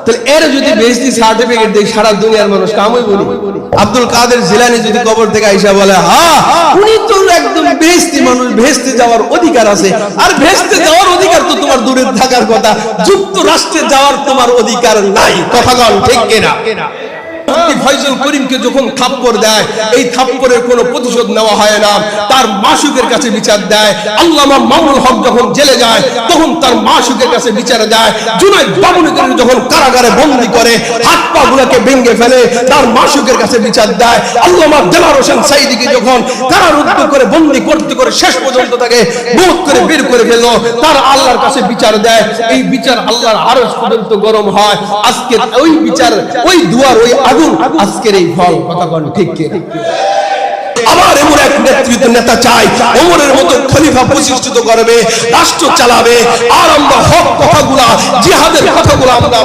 তাহলে এর যদি বেহেশতি সার্টিফিকেট দেই সারা দুনিয়ার মানুষ কামই বলি। আব্দুল কাদের জিলানী যদি কবর থেকে আইসা বলে হ্যাঁ উনি তো একদম বেহেশতি মানুষ, বেহেশতে যাওয়ার অধিকার আছে, আর বেহেশতে যাওয়ার অধিকার তো তোমার দূরে থাকার কথা, যুক্তরাষ্ট্রে যাওয়ার তোমার অধিকার নাই। কথা বল ঠিক কিনা? ফয়জুল করিমকে যখন থাপ্পড় দেয়, এই থাপ্পড়ের কোনো প্রতিশোধ নেওয়া হয় না, তার মাসুকের কাছে বিচার দেয়। আল্লামা মামুনুল হক যখন জেলে যায় তখন তার মাসুকের কাছে বিচার দেয়। জুনায়েদ বাবুনিকে যখন কারাগারে বন্দী করে হাত পা গুলোকে ভেঙে ফেলে, তার মাসুকের কাছে বিচার দেয়। আল্লামা দেলাওয়ার হোসেন সাঈদীকে যখন কারারুদ্ধ করে বন্দী করতে করে শেষ পর্যন্ত তাকে মুখ করে বের করে ফেলল, তার আল্লাহর কাছে বিচার দেয়। এই বিচার আল্লাহর আরশ পর্যন্ত গরম হয়। আজকে ওই বিচার, ওই দুয়ার, ওই আগুন, আজকের এই ফল। কথা বল ঠিক কি? আবার এমন এক নেতৃত্ব নেতা চাই ওমরের মতো খলিফা প্রতিষ্ঠিত করবে, রাষ্ট্র চালাবে, আর আমরা হক কথাগুলা, জিহাদের কথাগুলা আমরা